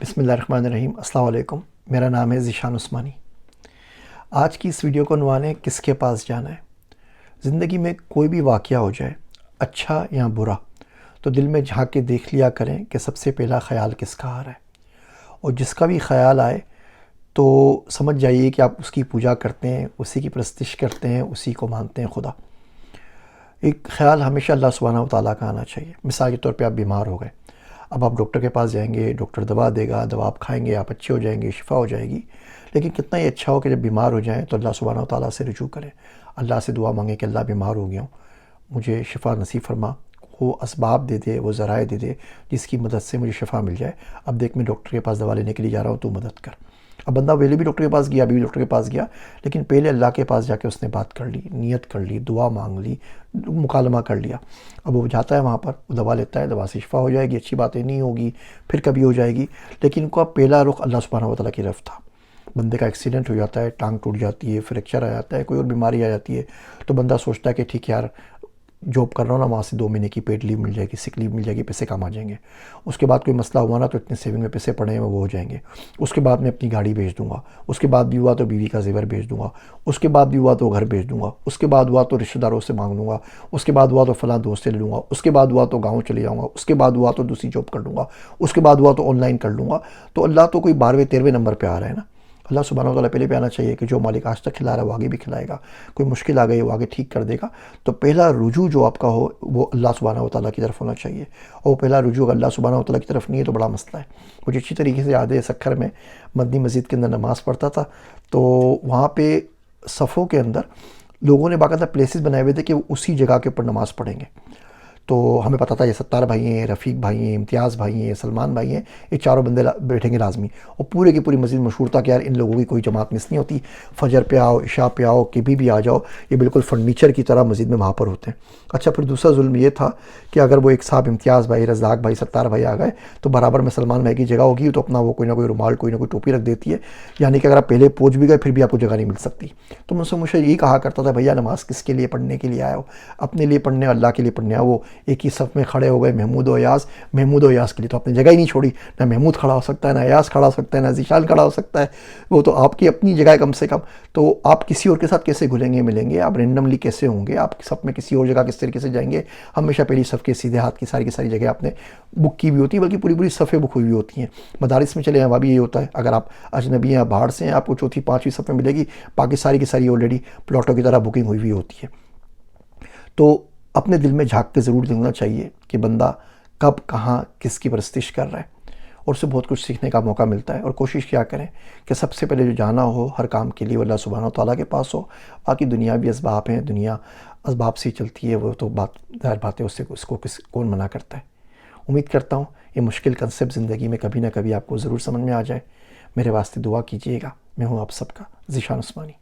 بسم اللہ الرحمن الرحیم۔ السلام علیکم، میرا نام ہے ذیشان عثمانی۔ آج کی اس ویڈیو کو عنوان ہے کس کے پاس جانا ہے۔ زندگی میں کوئی بھی واقعہ ہو جائے، اچھا یا برا، تو دل میں جھانک کے دیکھ لیا کریں کہ سب سے پہلا خیال کس کا آ رہا ہے، اور جس کا بھی خیال آئے تو سمجھ جائیے کہ آپ اس کی پوجا کرتے ہیں، اسی کی پرستش کرتے ہیں، اسی کو مانتے ہیں خدا۔ ایک خیال ہمیشہ اللہ سبحانہ و تعالیٰ کا آنا چاہیے۔ مثال کے طور پہ آپ بیمار ہو گئے، اب آپ ڈاکٹر کے پاس جائیں گے، ڈاکٹر دوا دے گا، دوا آپ کھائیں گے، آپ اچھے ہو جائیں گے، شفا ہو جائے گی۔ لیکن کتنا ہی اچھا ہو کہ جب بیمار ہو جائیں تو اللہ سبحانہ و تعالیٰ سے رجوع کریں، اللہ سے دعا مانگیں کہ اللہ بیمار ہو گیا ہوں، مجھے شفا نصیب فرما، وہ اسباب دے دے، وہ ذرائع دے دے جس کی مدد سے مجھے شفا مل جائے۔ اب دیکھ میں ڈاکٹر کے پاس دوا لینے کے لیے جا رہا ہوں، تو مدد کر۔ اب بندہ پہلے بھی ڈاکٹر کے پاس گیا، ابھی بھی ڈاکٹر کے پاس گیا، لیکن پہلے اللہ کے پاس جا کے اس نے بات کر لی، نیت کر لی، دعا مانگ لی، مکالمہ کر لیا۔ اب وہ جاتا ہے وہاں پر، وہ دوا لیتا ہے، دوا سے شفا ہو جائے گی، اچھی باتیں نہیں ہوگی، پھر کبھی ہو جائے گی، لیکن ان کا پہلا رخ اللہ سبحانہ و تعالیٰ کی طرف تھا۔ بندے کا ایکسیڈنٹ ہو جاتا ہے، ٹانگ ٹوٹ جاتی ہے، فریکچر آ جاتا ہے، کوئی اور بیماری آ جاتی ہے، تو بندہ سوچتا ہے کہ ٹھیک ہے یار، جاب کر رہا ہوں نا، وہاں سے 2 مہینے کی پیڈ لیو مل جائے گی، سک لیو مل جائے گی، پیسے کام آ جائیں گے۔ اس کے بعد کوئی مسئلہ ہوا نا تو اتنے سیونگ میں پیسے پڑے ہیں وہ ہو جائیں گے۔ اس کے بعد میں اپنی گاڑی بیچ دوں گا، اس کے بعد بھی ہوا تو بیوی کا زیور بیچ دوں گا، اس کے بعد بھی ہوا تو گھر بیچ دوں گا، اس کے بعد ہوا تو رشتہ داروں سے مانگ لوں گا، اس کے بعد ہوا تو فلاں دوست سے لے لوں گا، اس کے بعد ہوا تو گاؤں چلے جاؤں گا، اس کے بعد ہوا تو دوسری جاب کر لوں گا، اس کے بعد ہوا تو آن لائن کر لوں گا۔ تو اللہ تو کوئی 12ویں 13ویں نمبر پہ آ رہا ہے نا۔ اللہ سبحانہ و تعالیٰ پہلے پہ آنا چاہیے کہ جو مالک آج تک کھلا رہا ہے وہ آگے بھی کھلائے گا، کوئی مشکل آ گئی وہ آگے ٹھیک کر دے گا۔ تو پہلا رجوع جو آپ کا ہو وہ اللہ سبحانہ و تعالیٰ کی طرف ہونا چاہیے، اور پہلا رجوع اگر اللہ سبحانہ و تعالیٰ کی طرف نہیں ہے تو بڑا مسئلہ ہے۔ مجھے اچھی طریقے سے یاد ہے، سکھر میں مدنی مسجد کے اندر نماز پڑھتا تھا، تو وہاں پہ صفوں کے اندر لوگوں نے باقاعدہ پلیسز بنائے ہوئے تھے کہ وہ اسی جگہ کے اوپر نماز پڑھیں گے۔ تو ہمیں پتہ تھا یہ ستار بھائی ہیں، رفیق بھائی ہیں، امتیاز بھائی ہیں، سلمان بھائی ہیں، یہ چاروں بندے بیٹھیں گے لازمی، اور پورے کی پوری مسجد مشہور تھا کہ یار ان لوگوں کی کوئی جماعت مس نہیں ہوتی، فجر پہ آؤ، عشاء پہ آؤ، کبھی بھی آ جاؤ، یہ بالکل فرنیچر کی طرح مسجد میں وہاں پر ہوتے ہیں۔ اچھا، پھر دوسرا ظلم یہ تھا کہ اگر وہ ایک صاحب امتیاز بھائی، رزاق بھائی، ستار بھائی آ گئے تو برابر میں سلمان بھائی کی جگہ ہوگی، تو اپنا وہ کوئی نہ کوئی رومال، کوئی نہ کوئی ٹوپی رکھ دیتی ہے، یعنی کہ اگر آپ پہلے پہنچ بھی گئے پھر بھی آپ کو جگہ نہیں مل سکتی۔ تو مجھ سے یہی کہا کرتا تھا، بھیا نماز کس کے لیے پڑھنے کے لیے آئے ہو؟ اپنے لیے پڑھنے، اللہ کے لیے پڑھنے آؤ۔ وہ ایک ہی صف میں کھڑے ہو گئے، محمود و ایاز کے لیے تو آپ نے جگہ ہی نہیں چھوڑی، نہ محمود کھڑا ہو سکتا ہے، نہ ایاز کھڑا ہو سکتا ہے، نہ ذیشان کھڑا ہو سکتا ہے، وہ تو آپ کی اپنی جگہ ہے کم سے کم۔ تو آپ کسی اور کے ساتھ کیسے گھلیں گے ملیں گے؟ آپ رینڈملی کیسے ہوں گے؟ آپ صف میں کسی اور جگہ کس طریقے سے جائیں گے؟ ہمیشہ پہلی صف کے سیدھے ہاتھ کی ساری جگہ آپ نے بک کی بھی ہوتی ہیں، بلکہ پوری صفیں بک ہوئی ہوتی ہیں۔ مدارس میں چلے ہیں، وہاں بھی یہی ہوتا ہے، اگر آپ اجنبی ہیں، باہر سے ہیں، آپ کو چوتھی 5ویں صف میں ملے گی، باقی ساری کی ساری آلریڈی پلاٹوں کی طرح بکنگ ہوئی ہوتی ہے۔ تو اپنے دل میں جھانک کے ضرور دیکھنا چاہیے کہ بندہ کب کہاں کس کی پرستش کر رہا ہے، اور اس سے بہت کچھ سیکھنے کا موقع ملتا ہے۔ اور کوشش کیا کریں کہ سب سے پہلے جو جانا ہو ہر کام کے لیے وہ اللہ سبحانہ و تعالیٰ کے پاس ہو، باقی دنیاوی اسباب ہیں، دنیا اسباب سے ہی چلتی ہے، وہ تو ظاہر بات ہے، اس کو کون منع کرتا ہے۔ امید کرتا ہوں یہ مشکل کنسیپٹ زندگی میں کبھی نہ کبھی آپ کو ضرور سمجھ میں آ جائے۔ میرے واسطے دعا کیجیے گا۔ میں ہوں آپ سب کا ذیشان عثمانی۔